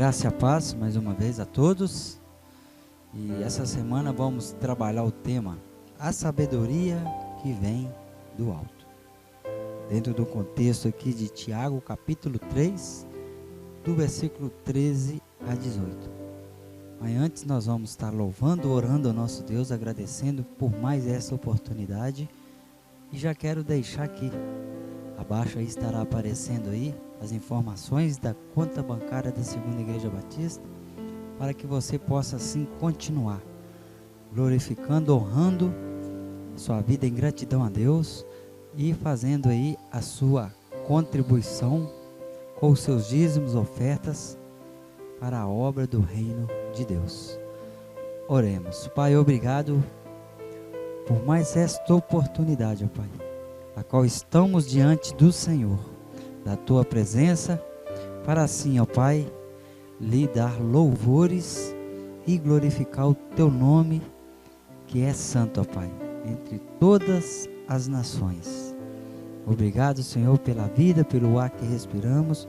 Graça e a paz, mais uma vez a todos. E essa semana vamos trabalhar o tema A Sabedoria que Vem do Alto. Dentro do contexto aqui de Tiago, capítulo 3, do versículo 13 a 18. Mas antes nós vamos estar louvando, orando ao nosso Deus, agradecendo por mais essa oportunidade. E já quero deixar aqui, abaixo aí estará aparecendo aí as informações da conta bancária da Segunda Igreja Batista, para que você possa assim continuar glorificando, honrando sua vida em gratidão a Deus e fazendo aí a sua contribuição com os seus dízimos, ofertas para a obra do reino de Deus. Oremos. Pai, obrigado por mais esta oportunidade, ó Pai, a qual estamos diante do Senhor, da Tua presença, para assim, ó Pai, lhe dar louvores e glorificar o Teu nome, que é santo, ó Pai, entre todas as nações. Obrigado, Senhor, pela vida, pelo ar que respiramos,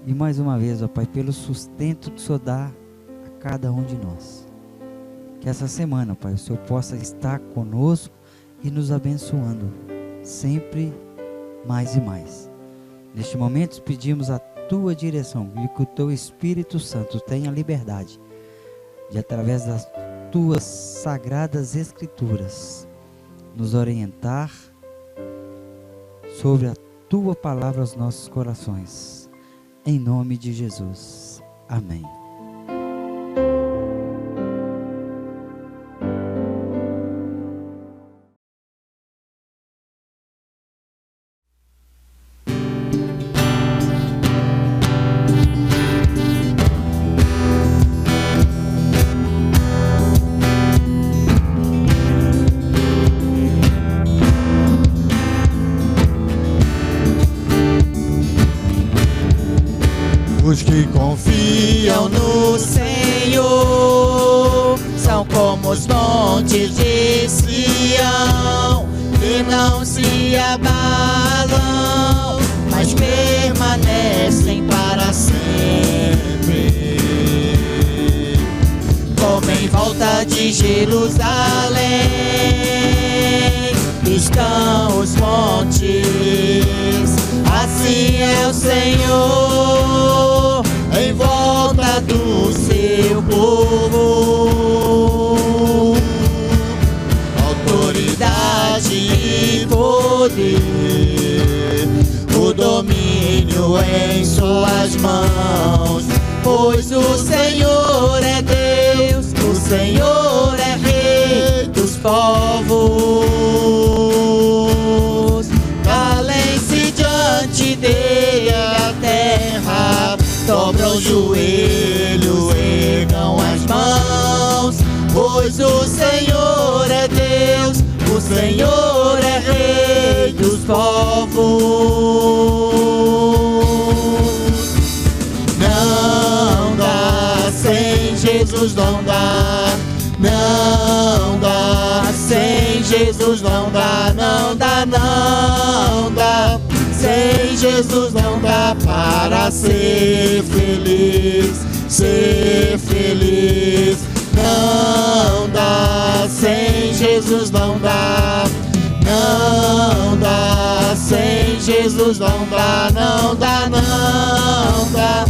e mais uma vez, ó Pai, pelo sustento que o Senhor dá a cada um de nós. Que essa semana, ó Pai, o Senhor possa estar conosco e nos abençoando, sempre mais e mais. Neste momento pedimos a Tua direção e que o Teu Espírito Santo tenha liberdade de, através das Tuas sagradas Escrituras, nos orientar sobre a Tua palavra aos nossos corações. Em nome de Jesus. Amém. Os que confiam no Senhor são como os montes de Sião, que não se abalam, mas permanecem para sempre. Como em volta de Jerusalém estão os montes, assim é o Senhor em volta do seu povo. Autoridade e poder, o domínio em suas mãos, pois o Senhor é Deus, o Senhor é Rei dos povos. joelhos, ergam as mãos, pois o Senhor é Deus, o Senhor é Rei dos povos. Não dá, sem Jesus não dá. Não dá, sem Jesus não dá, não dá, não dá. Sem Jesus não dá para ser feliz, ser feliz. Não dá, sem Jesus não dá. Não dá, sem Jesus não dá, não dá, não dá.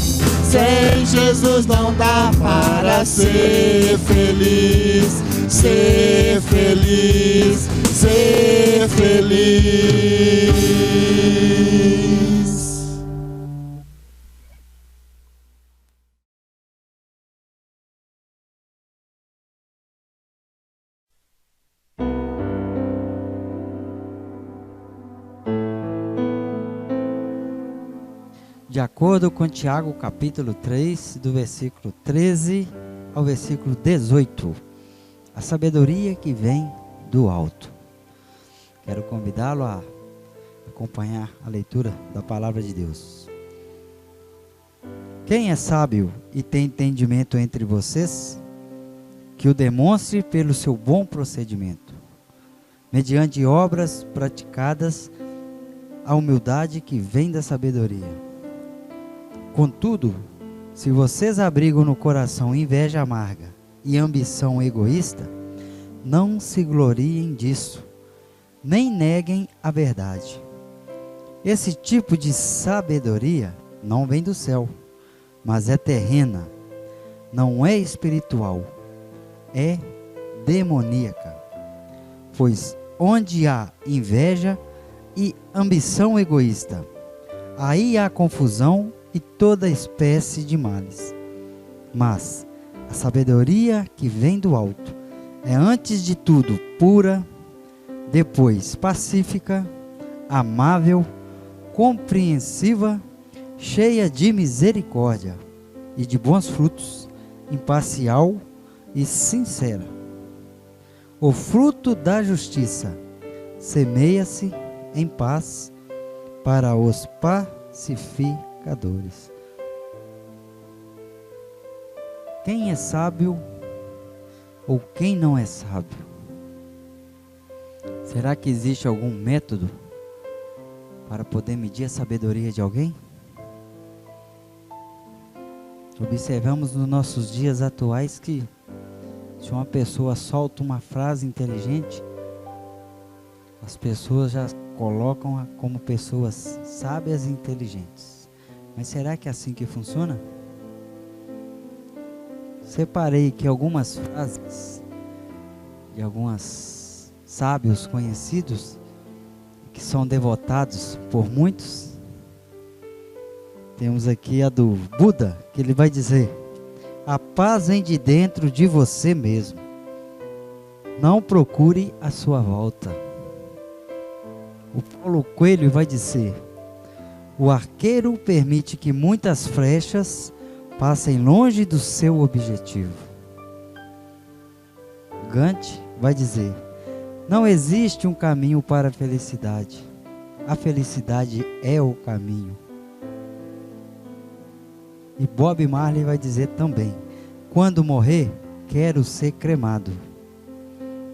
Sem Jesus não dá para ser feliz, ser feliz, ser feliz. De acordo com Tiago capítulo 3, do versículo 13 ao versículo 18, a sabedoria que vem do alto. Quero convidá-lo a acompanhar a leitura da palavra de Deus. Quem é sábio e tem entendimento entre vocês, que o demonstre pelo seu bom procedimento, mediante obras praticadas, a humildade que vem da sabedoria. Contudo, se vocês abrigam no coração inveja amarga e ambição egoísta, não se gloriem disso, nem neguem a verdade. Esse tipo de sabedoria não vem do céu, mas é terrena, não é espiritual, é demoníaca. Pois onde há inveja e ambição egoísta, aí há confusão e toda espécie de males. Mas a sabedoria que vem do alto é antes de tudo pura, depois pacífica, amável, compreensiva, cheia de misericórdia e de bons frutos, imparcial e sincera. O fruto da justiça semeia-se em paz para os pacificadores. Quem é sábio ou quem não é sábio? Será que existe algum método para poder medir a sabedoria de alguém? Observamos nos nossos dias atuais que se uma pessoa solta uma frase inteligente, as pessoas já colocam-a como pessoas sábias e inteligentes. Mas será que é assim que funciona? Separei que algumas frases de alguns sábios conhecidos, que são devotados por muitos. Temos aqui a do Buda, que ele vai dizer: a paz vem de dentro de você mesmo. Não procure a sua volta. O Paulo Coelho vai dizer: o arqueiro permite que muitas flechas passem longe do seu objetivo. Gandhi vai dizer: não existe um caminho para a felicidade. A felicidade é o caminho. E Bob Marley vai dizer também: quando morrer, quero ser cremado,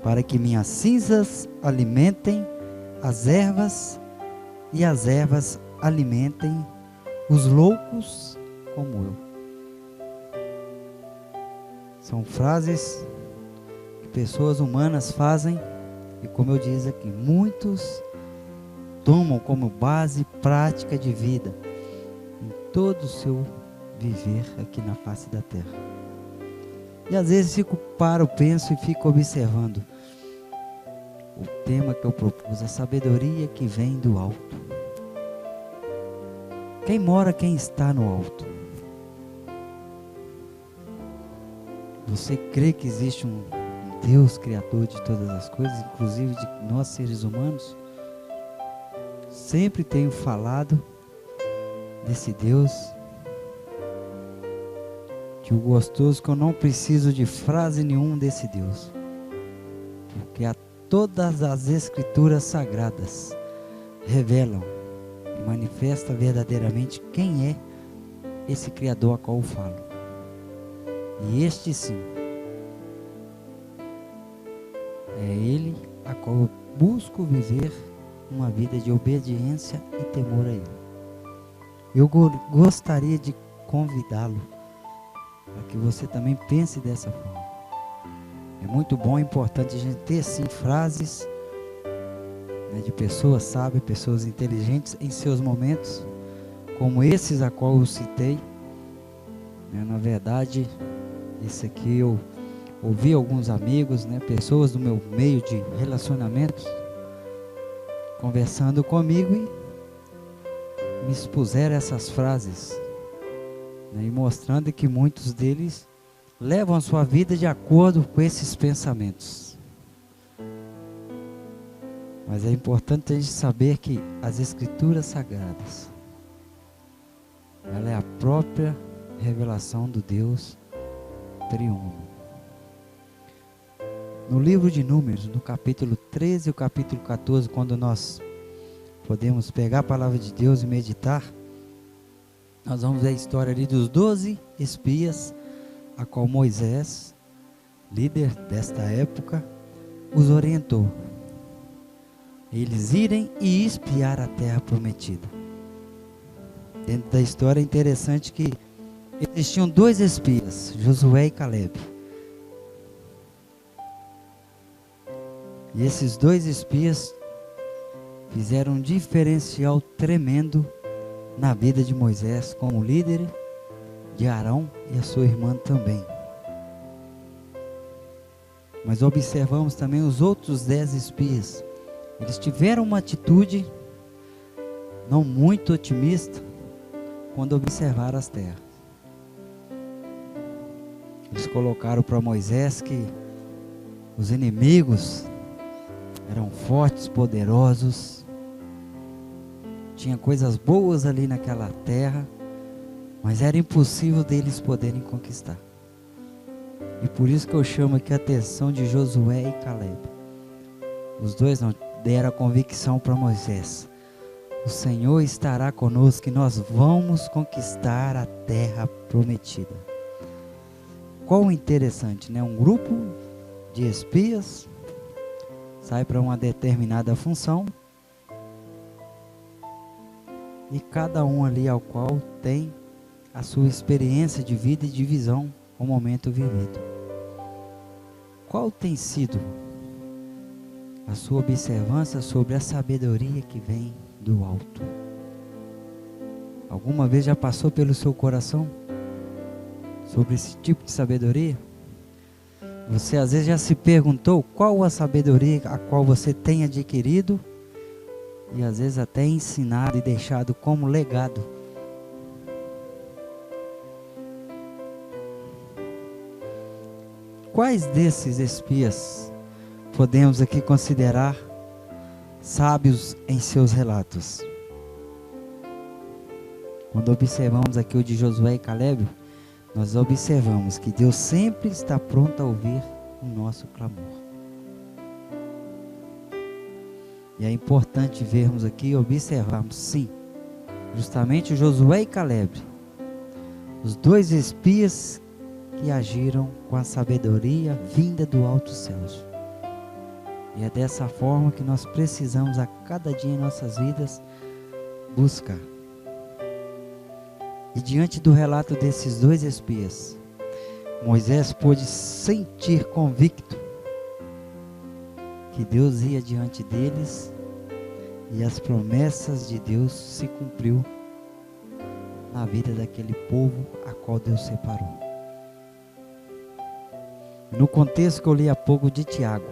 para que minhas cinzas alimentem as ervas e as ervas alimentem os loucos como eu. São frases que pessoas humanas fazem e, como eu disse aqui, muitos tomam como base prática de vida em todo o seu viver aqui na face da terra. E às vezes penso e fico observando o tema que eu propus, a sabedoria que vem do alto. Quem mora, quem está no alto? Você crê que existe um Deus criador de todas as coisas, inclusive de nós seres humanos? Sempre tenho falado desse Deus Que o gostoso que eu não preciso de frase nenhuma desse Deus. Porque todas as escrituras sagradas revelam e manifestam verdadeiramente quem é esse Criador a qual eu falo. E este sim, é Ele a qual eu busco viver uma vida de obediência e temor a Ele. Eu gostaria de convidá-lo para que você também pense dessa forma. É muito bom, é importante a gente ter sim frases, né, de pessoas sábias, pessoas inteligentes em seus momentos, como esses a qual eu citei. Na verdade, isso aqui eu ouvi alguns amigos, né, pessoas do meu meio de relacionamentos, conversando comigo e me expuseram essas frases, né, e mostrando que muitos deles levam a sua vida de acordo com esses pensamentos. Mas é importante a gente saber que as Escrituras Sagradas, ela é a própria revelação do Deus triuno. No livro de Números, no capítulo 13 e o capítulo 14, quando nós podemos pegar a palavra de Deus e meditar, nós vamos ver a história ali dos 12 espias, a qual Moisés, líder desta época, os orientou. Eles irem e espiar a terra prometida. Dentro da história é interessante que existiam 2 espias, Josué e Calebe. E esses 2 espias fizeram um diferencial tremendo na vida de Moisés como líder, de Arão e a sua irmã também. Mas observamos também os outros 10 espias. Eles tiveram uma atitude não muito otimista quando observaram as terras. Eles colocaram para Moisés que os inimigos eram fortes, poderosos, tinha coisas boas ali naquela terra, mas era impossível deles poderem conquistar. E por isso que eu chamo aqui a atenção de Josué e Calebe. Os dois não deram a convicção para Moisés: o Senhor estará conosco e nós vamos conquistar a terra prometida. Qual o interessante, né? Um grupo de espias sai para uma determinada função e cada um ali ao qual tem a sua experiência de vida e de visão ao momento vivido. Qual tem sido a sua observância sobre a sabedoria que vem do alto? Alguma vez já passou pelo seu coração sobre esse tipo de sabedoria? Você às vezes já se perguntou qual a sabedoria a qual você tem adquirido e às vezes até ensinado e deixado como legado? Quais desses espias podemos aqui considerar sábios em seus relatos? Quando observamos aqui o de Josué e Calebe, nós observamos que Deus sempre está pronto a ouvir o nosso clamor. E é importante vermos aqui e observarmos, sim, justamente Josué e Calebe, os 2 espias que agiram com a sabedoria vinda do alto céus. E é dessa forma que nós precisamos a cada dia em nossas vidas buscar. E diante do relato desses 2 espias, Moisés pôde sentir convicto que Deus ia diante deles e as promessas de Deus se cumpriu na vida daquele povo a qual Deus separou. No contexto que eu li há pouco de Tiago,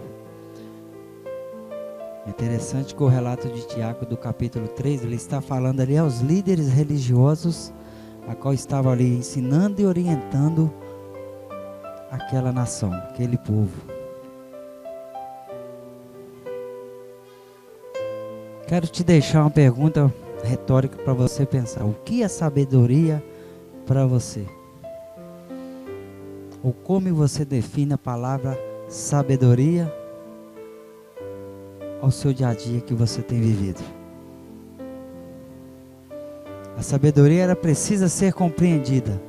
é interessante que o relato de Tiago do capítulo 3, ele está falando ali aos líderes religiosos a qual estava ali ensinando e orientando aquela nação, aquele povo. Quero te deixar uma pergunta retórica para você pensar: o que é sabedoria para você? Ou como você define a palavra sabedoria ao seu dia a dia que você tem vivido? A sabedoria ela precisa ser compreendida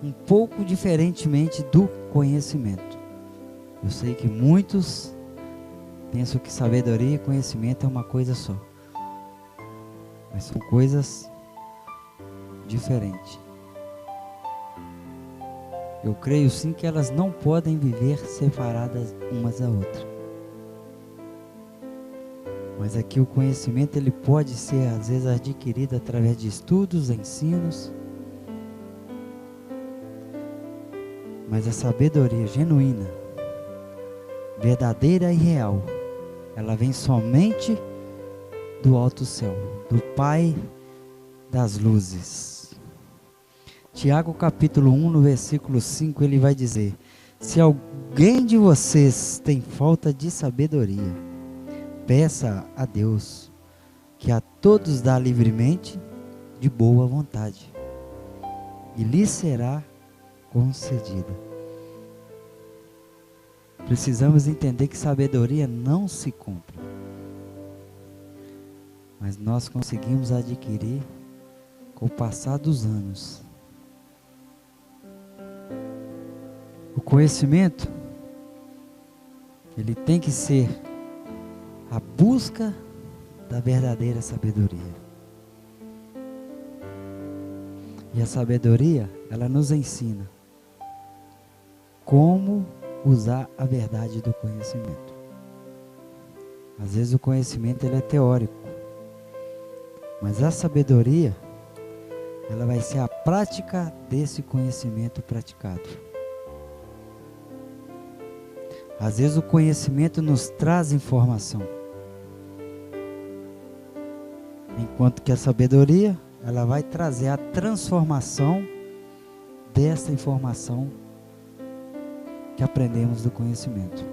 um pouco diferentemente do conhecimento. Eu sei que muitos pensam que sabedoria e conhecimento é uma coisa só, mas são coisas diferentes. Eu creio sim que elas não podem viver separadas umas da outra. Mas aqui o conhecimento ele pode ser às vezes adquirido através de estudos, ensinos. Mas a sabedoria genuína, verdadeira e real, ela vem somente do alto céu, do Pai das luzes. Tiago capítulo 1, no versículo 5, ele vai dizer: se alguém de vocês tem falta de sabedoria, peça a Deus, que a todos dá livremente, de boa vontade, e lhe será concedida. Precisamos entender que sabedoria não se compra, mas nós conseguimos adquirir com o passar dos anos. O conhecimento, ele tem que ser a busca da verdadeira sabedoria. E a sabedoria, ela nos ensina como usar a verdade do conhecimento. Às vezes o conhecimento ele é teórico, mas a sabedoria, ela vai ser a prática desse conhecimento praticado. Às vezes o conhecimento nos traz informação, enquanto que a sabedoria, ela vai trazer a transformação dessa informação que aprendemos do conhecimento.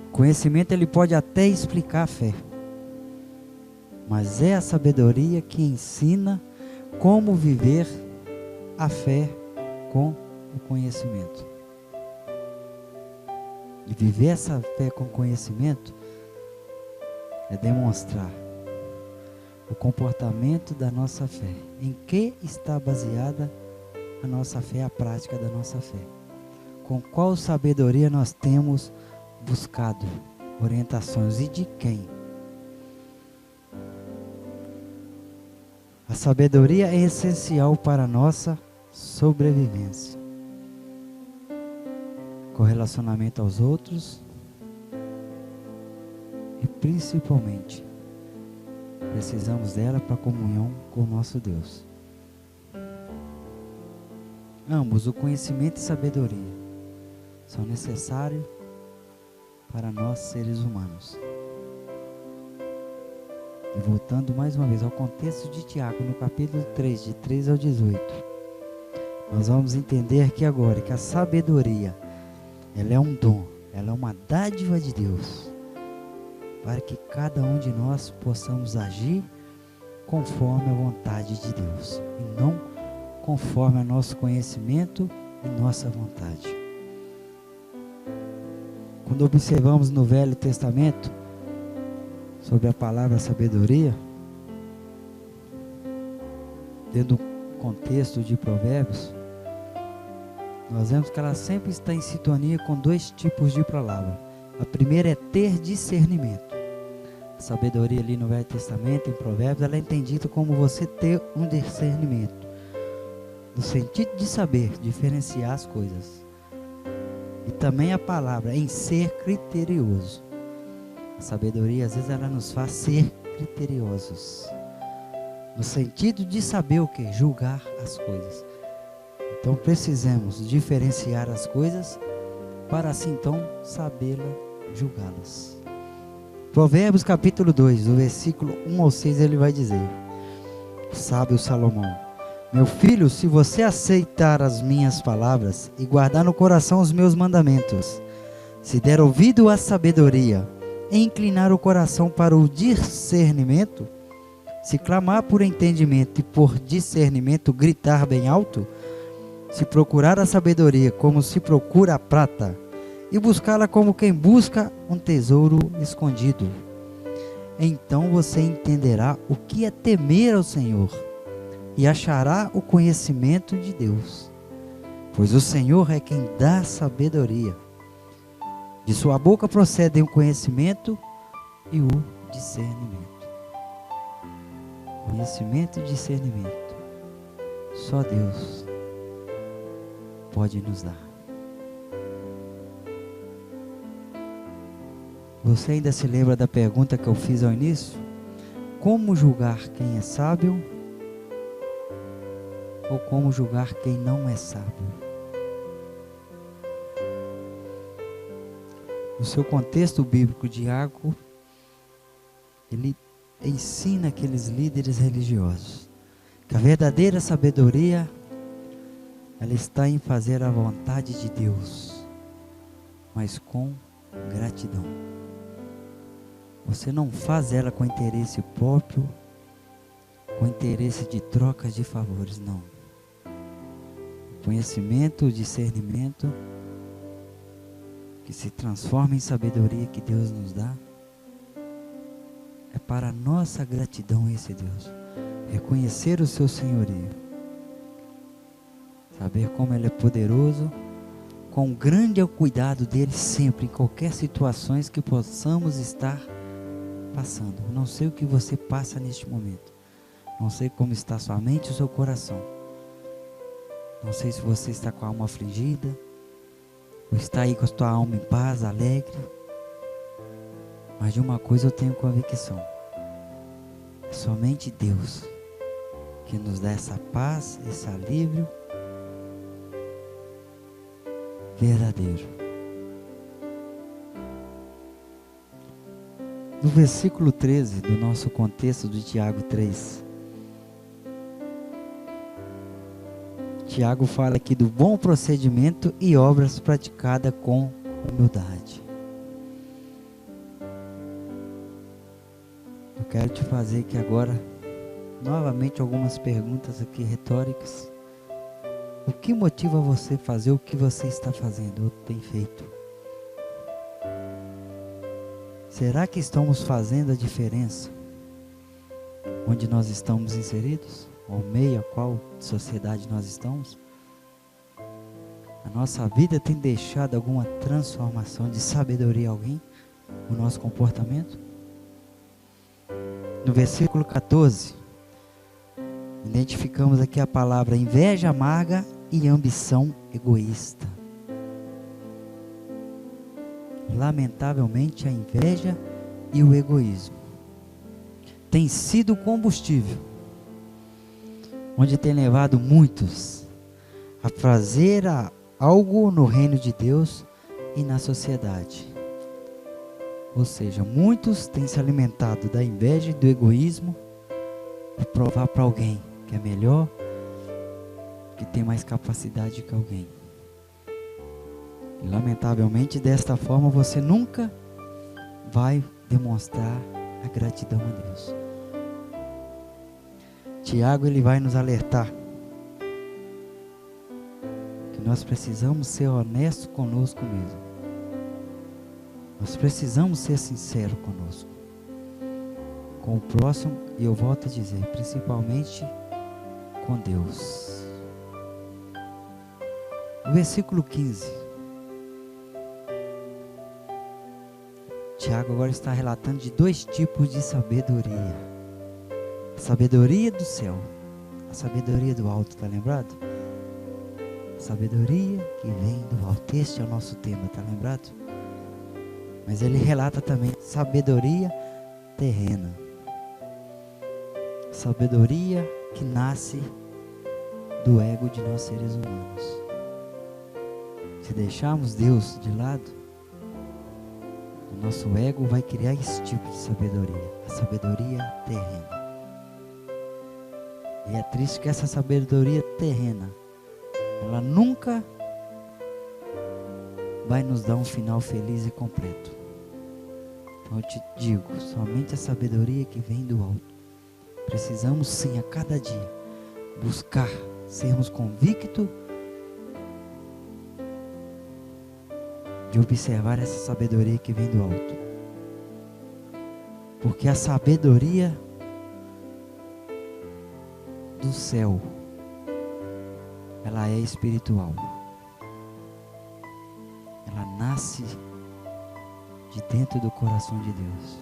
O conhecimento ele pode até explicar a fé, mas é a sabedoria que ensina como viver a fé com o conhecimento. E viver essa fé com conhecimento é demonstrar o comportamento da nossa fé. Em que está baseada a nossa fé, a prática da nossa fé? Com qual sabedoria nós temos buscado orientações e de quem? A sabedoria é essencial para a nossa sobrevivência, com relacionamento aos outros e principalmente precisamos dela para a comunhão com o nosso Deus. Ambos, o conhecimento e sabedoria, são necessários para nós seres humanos. E voltando mais uma vez ao contexto de Tiago, no capítulo 3, de 3 ao 18, nós vamos entender aqui agora que a sabedoria, ela é um dom, ela é uma dádiva de Deus, para que cada um de nós possamos agir conforme a vontade de Deus, e não conforme o nosso conhecimento e nossa vontade. Quando observamos no Velho Testamento, sobre a palavra sabedoria, dentro do contexto de Provérbios, nós vemos que ela sempre está em sintonia com dois tipos de palavra. A primeira é ter discernimento. A sabedoria ali no Velho Testamento, em Provérbios, ela é entendida como você ter um discernimento, no sentido de saber diferenciar as coisas. E também a palavra em ser criterioso. A sabedoria, às vezes, ela nos faz ser criteriosos, no sentido de saber o que? Julgar as coisas. Então precisamos diferenciar as coisas para assim então sabê-la julgá-las. Provérbios capítulo 2, do versículo 1 ao 6, ele vai dizer: o sábio Salomão: meu filho, se você aceitar as minhas palavras e guardar no coração os meus mandamentos, se der ouvido à sabedoria e inclinar o coração para o discernimento, se clamar por entendimento e por discernimento gritar bem alto, se procurar a sabedoria como se procura a prata, e buscá-la como quem busca um tesouro escondido, então você entenderá o que é temer ao Senhor e achará o conhecimento de Deus, pois o Senhor é quem dá sabedoria. De sua boca procedem o conhecimento e o discernimento. Conhecimento e discernimento. Só Deus pode nos dar. Você ainda se lembra da pergunta que eu fiz ao início? Como julgar quem é sábio? Ou como julgar quem não é sábio? No seu contexto bíblico, Tiago, ele ensina aqueles líderes religiosos que a verdadeira sabedoria, ela está em fazer a vontade de Deus, mas com gratidão. Você não faz ela com interesse próprio, com interesse de trocas de favores, não. O conhecimento, o discernimento, que se transforma em sabedoria que Deus nos dá, é para a nossa gratidão a esse Deus. Reconhecer o seu senhorio. Saber como Ele é poderoso, quão grande é o cuidado dEle sempre, em qualquer situação que possamos estar passando. Eu não sei o que você passa neste momento. Não sei como está sua mente e o seu coração. Não sei se você está com a alma afligida, ou está aí com a sua alma em paz, alegre. Mas de uma coisa eu tenho convicção. É somente Deus que nos dá essa paz, esse alívio verdadeiro. No versículo 13 do nosso contexto de Tiago 3, Tiago fala aqui do bom procedimento e obras praticadas com humildade. Eu quero te fazer aqui agora, novamente, algumas perguntas aqui retóricas. O que motiva você a fazer o que você está fazendo ou tem feito? Será que estamos fazendo a diferença onde nós estamos inseridos? Ao meio a qual sociedade nós estamos? A nossa vida tem deixado alguma transformação de sabedoria a alguém? O nosso comportamento? No versículo 14, identificamos aqui a palavra inveja amarga e ambição egoísta. Lamentavelmente, a inveja e o egoísmo tem sido o combustível onde tem levado muitos a fazer algo no reino de Deus e na sociedade. Ou seja, muitos têm se alimentado da inveja e do egoísmo e provar para alguém que é melhor, que tem mais capacidade que alguém. E, lamentavelmente, desta forma você nunca vai demonstrar a gratidão a Deus. Tiago, ele vai nos alertar que nós precisamos ser honestos conosco mesmo. Nós precisamos ser sinceros conosco, com o próximo, e eu volto a dizer, principalmente com Deus. No versículo 15, Tiago agora está relatando de dois tipos de sabedoria. A sabedoria do céu, a sabedoria do alto, está lembrado? A sabedoria que vem do alto, este é o nosso tema, está lembrado? Mas ele relata também sabedoria terrena. Sabedoria que nasce do ego de nós seres humanos. Se deixarmos Deus de lado, o nosso ego vai criar esse tipo de sabedoria, a sabedoria terrena. E é triste que essa sabedoria terrena, ela nunca vai nos dar um final feliz e completo. Então eu te digo, somente a sabedoria que vem do alto. Precisamos sim a cada dia buscar sermos convictos de observar essa sabedoria que vem do alto. Porque a sabedoria do céu, ela é espiritual. Ela nasce de dentro do coração de Deus.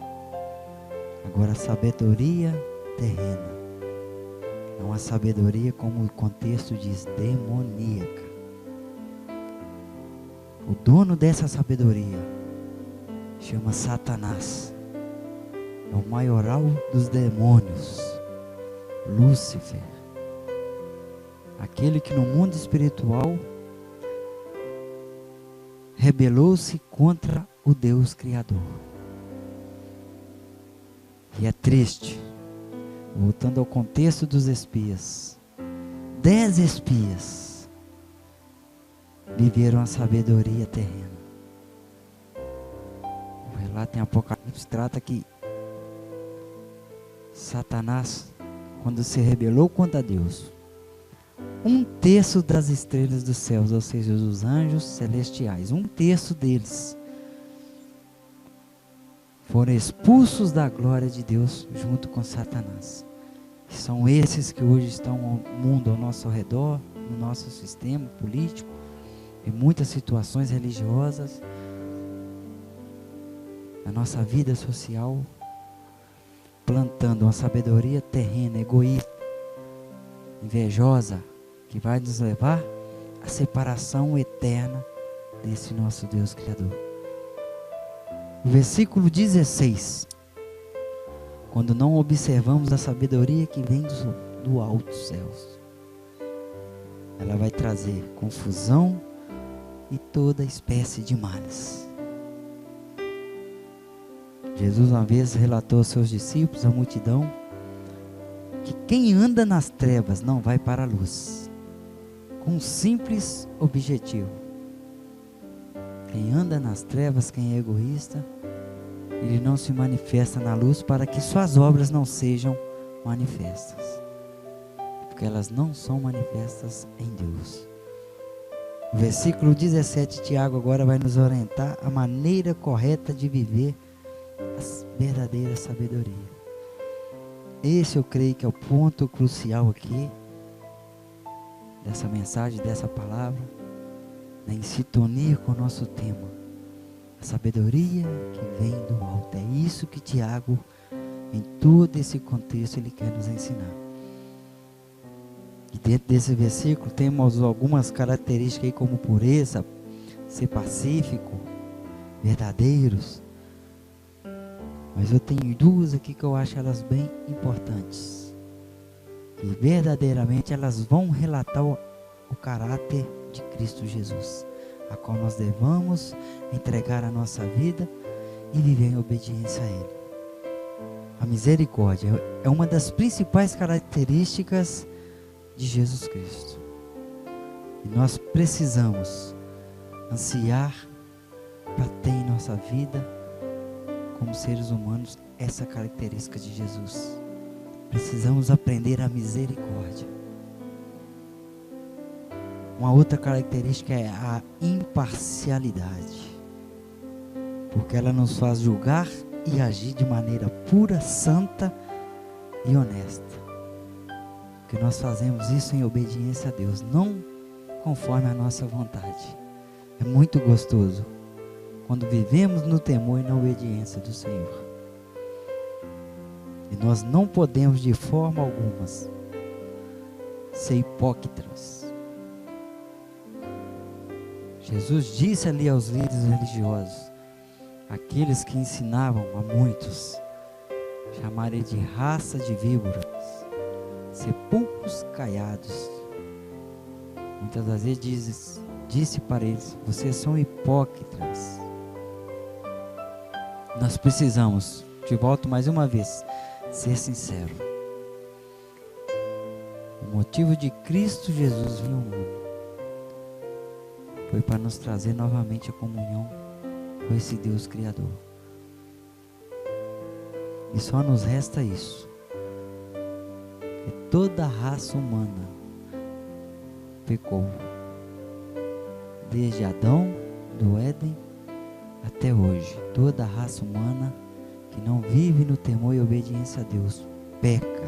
Agora, a sabedoria terrena é uma sabedoria, como o contexto diz, demoníaca. O dono dessa sabedoria chama Satanás. É o maioral dos demônios, Lúcifer. Aquele que no mundo espiritual rebelou-se contra o Deus Criador. E é triste, voltando ao contexto dos espias, 10 espias viveram a sabedoria terrena. O relato em Apocalipse trata que Satanás, quando se rebelou contra Deus, 1/3 das estrelas dos céus, ou seja, dos anjos celestiais, 1/3 deles foram expulsos da glória de Deus junto com Satanás. E são esses que hoje estão no mundo ao nosso redor, no nosso sistema político, em muitas situações religiosas, na nossa vida social, plantando uma sabedoria terrena, egoísta, invejosa, que vai nos levar à separação eterna desse nosso Deus Criador. O versículo 16: quando não observamos a sabedoria que vem do alto dos céus, ela vai trazer confusão e toda espécie de males. Jesus uma vez relatou aos seus discípulos, à multidão, que quem anda nas trevas não vai para a luz, com um simples objetivo. Quem anda nas trevas, quem é egoísta, ele não se manifesta na luz para que suas obras não sejam manifestas, porque elas não são manifestas em Deus. O versículo 17, Tiago agora vai nos orientar a maneira correta de viver a verdadeira sabedoria. Esse eu creio que é o ponto crucial aqui dessa mensagem, dessa palavra, né, em sintonia com o nosso tema, a sabedoria que vem do alto. É isso que Tiago, em todo esse contexto, ele quer nos ensinar. E dentro desse versículo temos algumas características aí, como pureza, ser pacífico, verdadeiros. Mas eu tenho duas aqui que eu acho elas bem importantes, e verdadeiramente elas vão relatar o caráter de Cristo Jesus, a qual nós devamos entregar a nossa vida e viver em obediência a Ele. A misericórdia é uma das principais características de Jesus Cristo, e nós precisamos ansiar para ter em nossa vida, como seres humanos, essa característica de Jesus. Precisamos aprender a misericórdia. Uma outra característica é a imparcialidade, porque ela nos faz julgar e agir de maneira pura, santa e honesta. Porque nós fazemos isso em obediência a Deus, não conforme a nossa vontade. É muito gostoso quando vivemos no temor e na obediência do Senhor. E nós não podemos de forma alguma ser hipócritas. Jesus disse ali aos líderes religiosos, aqueles que ensinavam a muitos, chamarem de raça de víboras, sepulcros caiados. Muitas das vezes disse para eles, vocês são hipócritas. Nós precisamos, te volto mais uma vez, ser sincero. O motivo de Cristo Jesus vir ao mundo foi para nos trazer novamente a comunhão com esse Deus Criador. E só nos resta isso, que toda a raça humana pecou, desde Adão, do Éden, até hoje, toda a raça humana que não vive no temor e obediência a Deus peca.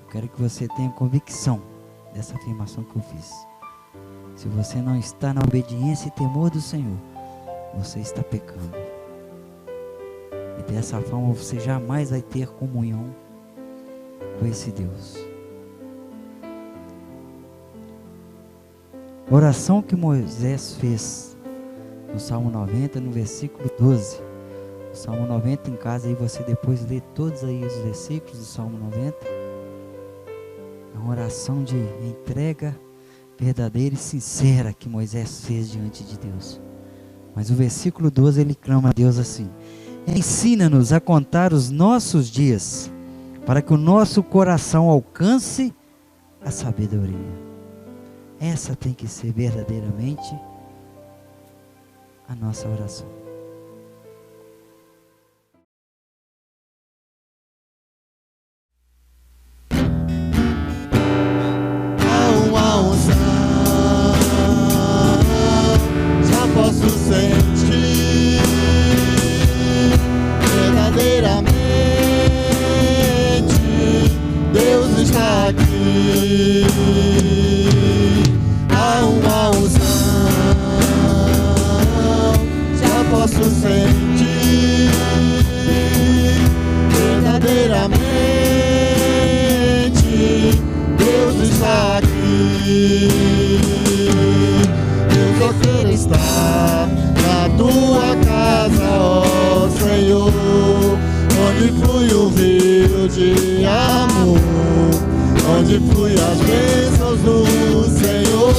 Eu quero que você tenha convicção dessa afirmação que eu fiz. Se você não está na obediência e temor do Senhor, você está pecando. E dessa forma você jamais vai ter comunhão com esse Deus. Oração que Moisés fez no Salmo 90, no versículo 12. O Salmo 90 em casa, aí você depois lê todos aí os versículos do Salmo 90. É uma oração de entrega verdadeira e sincera que Moisés fez diante de Deus. Mas o versículo 12 ele clama a Deus assim: ensina-nos a contar os nossos dias, para que o nosso coração alcance a sabedoria. Essa tem que ser verdadeiramente a nossa oração. Posso sentir verdadeiramente Deus está aqui. Há uma unção, já posso sentir verdadeiramente Deus está aqui. Eu quero estar na tua casa, ó Senhor, onde flui o rio de amor, onde flui as bênçãos do Senhor.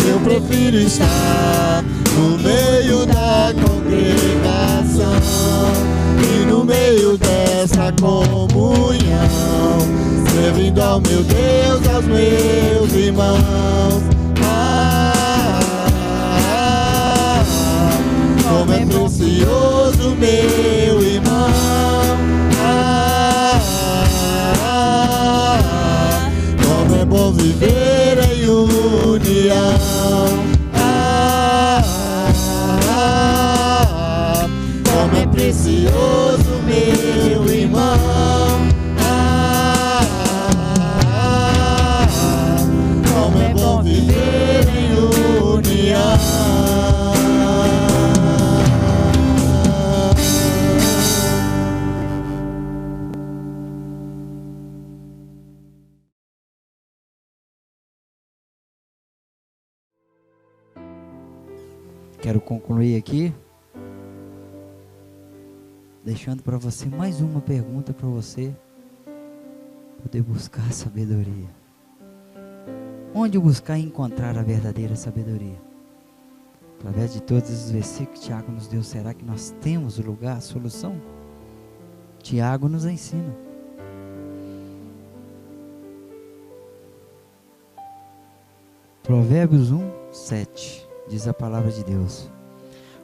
Eu prefiro estar no meio da congregação e no meio dessa comunhão, servindo ao meu Deus, aos meus irmãos. Como é precioso meu irmão. Como é bom viver em união. Como é precioso meu irmão. Como é bom viver em união. Quero concluir aqui deixando para você mais uma pergunta para você poder buscar sabedoria. Onde buscar e encontrar a verdadeira sabedoria? Através de todos os versículos que Tiago nos deu, será que nós temos o lugar, a solução? Tiago nos ensina. Provérbios 1:7 diz a palavra de Deus: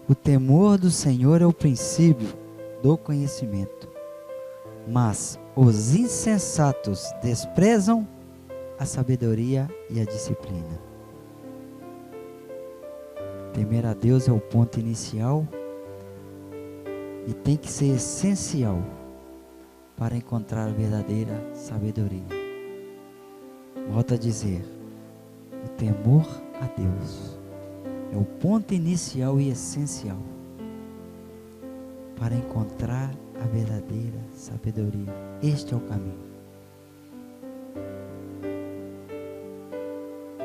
o temor do Senhor é o princípio do conhecimento, mas os insensatos desprezam a sabedoria e a disciplina. Temer a Deus é o ponto inicial e tem que ser essencial para encontrar a verdadeira sabedoria. Volto a dizer, o temor a Deus é o ponto inicial e essencial para encontrar a verdadeira sabedoria. Este é o caminho.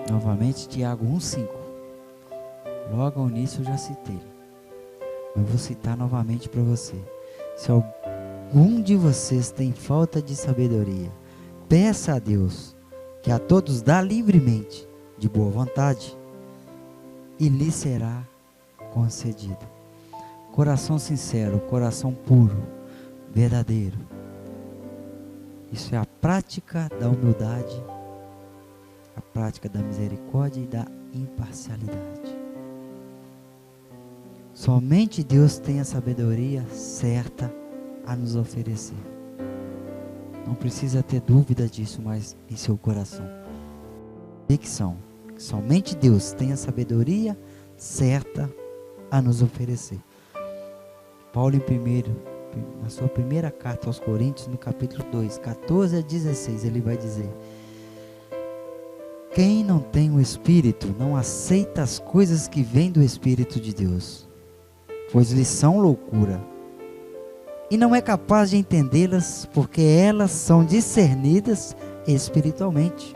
Novamente, Tiago 1:5. Logo ao início eu já citei. Eu vou citar novamente para você. Se algum de vocês tem falta de sabedoria, peça a Deus, que a todos dá livremente, de boa vontade, e lhe será concedido. Coração sincero, coração puro, verdadeiro. Isso é a prática da humildade, a prática da misericórdia e da imparcialidade. Somente Deus tem a sabedoria certa a nos oferecer. Não precisa ter dúvida disso mais em seu coração. Convicção. Somente Deus tem a sabedoria certa a nos oferecer. Paulo na sua primeira carta aos Coríntios, no capítulo 2, 14 a 16, ele vai dizer: quem não tem o Espírito não aceita as coisas que vêm do Espírito de Deus, pois lhes são loucura, e não é capaz de entendê-las, porque elas são discernidas espiritualmente.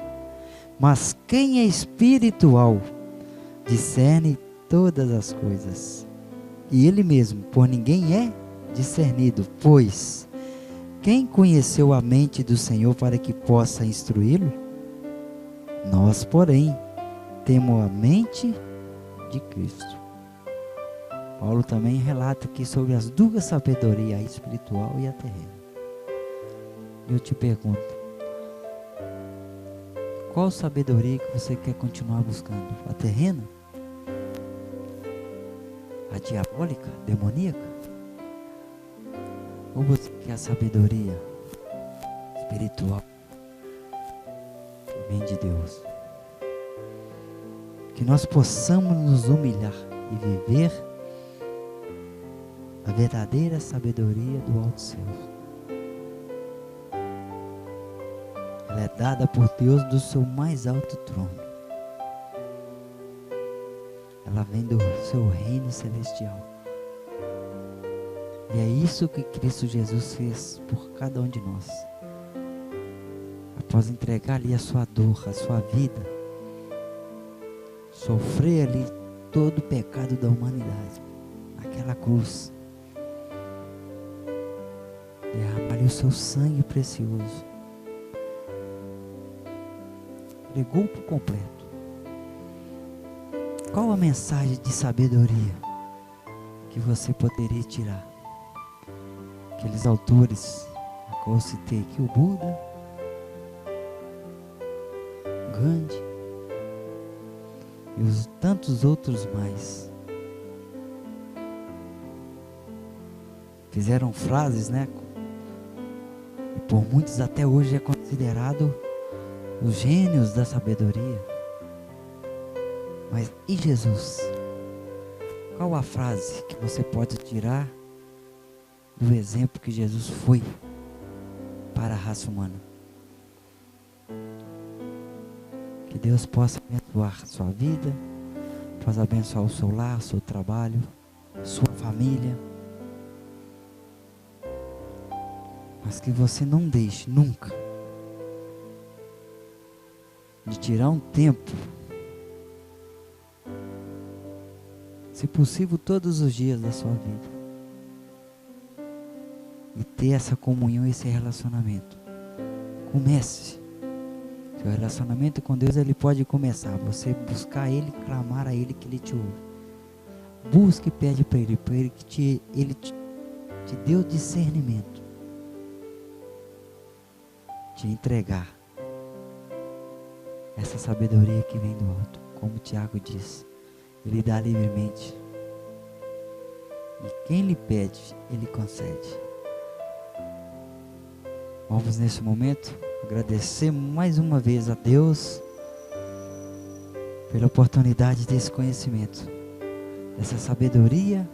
Mas quem é espiritual discerne todas as coisas, e ele mesmo por ninguém é discernido. Pois quem conheceu a mente do Senhor para que possa instruí-lo? Nós, porém, temos a mente de Cristo. Paulo também relata aqui sobre as duas sabedorias, a espiritual e a terrena. Eu te pergunto, qual sabedoria que você quer continuar buscando? A terrena? A diabólica, demoníaca? Ou você quer a sabedoria espiritual que vem de Deus? Que nós possamos nos humilhar e viver a verdadeira sabedoria do alto céu. Ela é dada por Deus do seu mais alto trono. Ela vem do seu reino celestial. E é isso que Cristo Jesus fez por cada um de nós. Após entregar ali a sua dor, a sua vida, sofrer ali todo o pecado da humanidade, naquela cruz, derramar ali o seu sangue precioso, entregou por completo. Qual a mensagem de sabedoria que você poderia tirar? Aqueles autores que eu citei aqui, o Buda, Gandhi e os tantos outros mais, fizeram frases, né? E por muitos até hoje é considerado os gênios da sabedoria. Mas e Jesus? Qual a frase que você pode tirar do exemplo que Jesus foi para a raça humana? Que Deus possa abençoar sua vida, possa abençoar o seu lar, o seu trabalho, sua família. Mas que você não deixe nunca de tirar um tempo, se possível todos os dias da sua vida, e ter essa comunhão, esse relacionamento. Comece. Seu relacionamento com Deus, ele pode começar. Você buscar Ele, clamar a Ele que Ele te ouve. Busque e pede para Ele que Ele te dê o discernimento. Te entregar essa sabedoria que vem do alto. Como Tiago diz, Ele dá livremente. E quem lhe pede, Ele concede. Vamos nesse momento agradecer mais uma vez a Deus pela oportunidade desse conhecimento, dessa sabedoria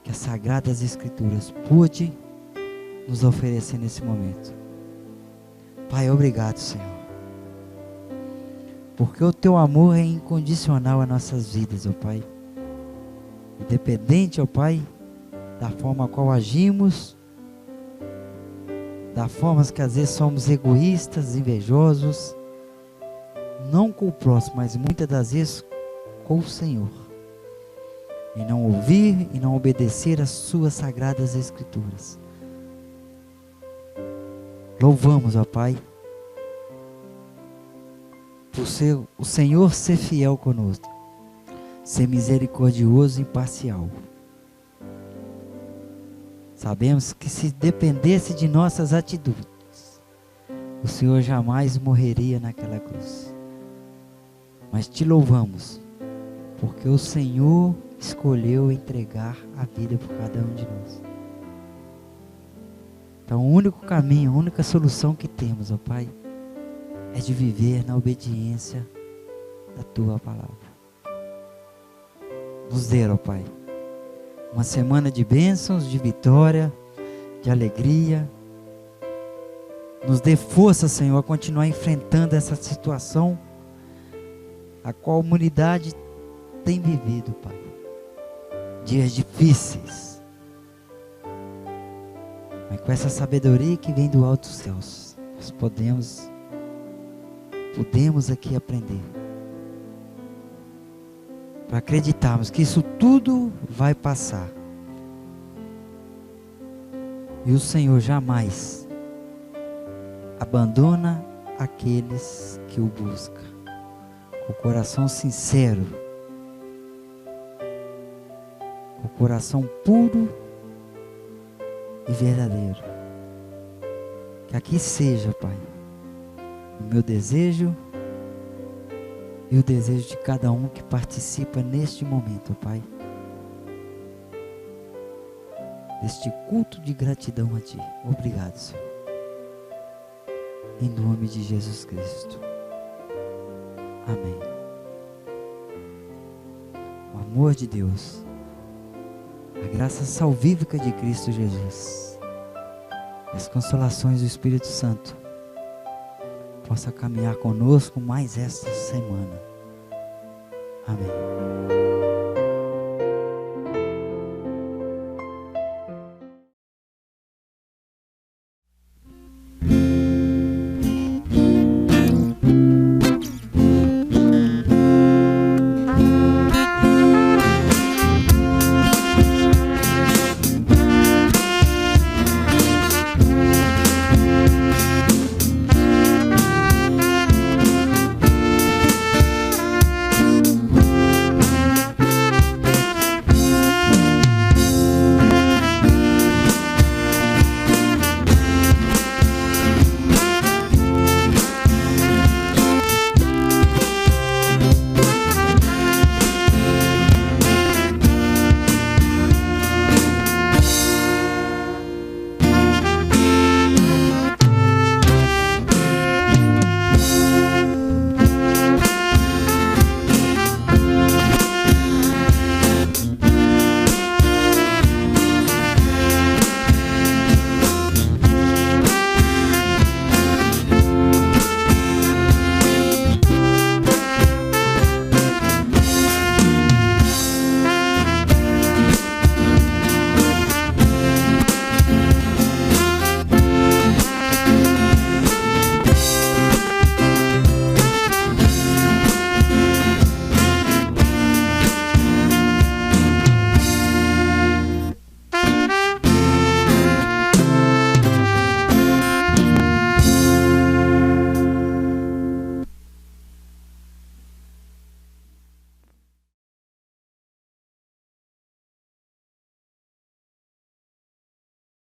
que as Sagradas Escrituras pôde nos oferecer nesse momento. Pai, obrigado, Senhor, porque o Teu amor é incondicional às nossas vidas, ó Pai. Independente, ó Pai, da forma qual agimos, da forma que às vezes somos egoístas, invejosos, não com o próximo, mas muitas das vezes com o Senhor, em não ouvir e não obedecer às suas sagradas escrituras. Louvamos, ó Pai, por o Senhor ser fiel conosco, ser misericordioso e imparcial. Sabemos que se dependesse de nossas atitudes, o Senhor jamais morreria naquela cruz. Mas te louvamos, porque o Senhor escolheu entregar a vida por cada um de nós. Então o único caminho, a única solução que temos, ó Pai, é de viver na obediência da Tua palavra. nos dê, ó Pai, uma semana de bênçãos, de vitória, de alegria. Nos dê força, Senhor, a continuar enfrentando essa situação a qual a humanidade tem vivido, Pai. Dias difíceis, mas com essa sabedoria que vem do alto dos céus, nós podemos aqui aprender, para acreditarmos que isso tudo vai passar, e o Senhor jamais abandona aqueles que o buscam, com o coração sincero, com o coração puro e verdadeiro. Que aqui seja, Pai, o meu desejo e o desejo de cada um que participa neste momento, Pai, deste culto de gratidão a Ti. Obrigado, Senhor. Em nome de Jesus Cristo. Amém. O amor de Deus, a graça salvífica de Cristo Jesus, as consolações do Espírito Santo possa caminhar conosco mais esta semana. Amém.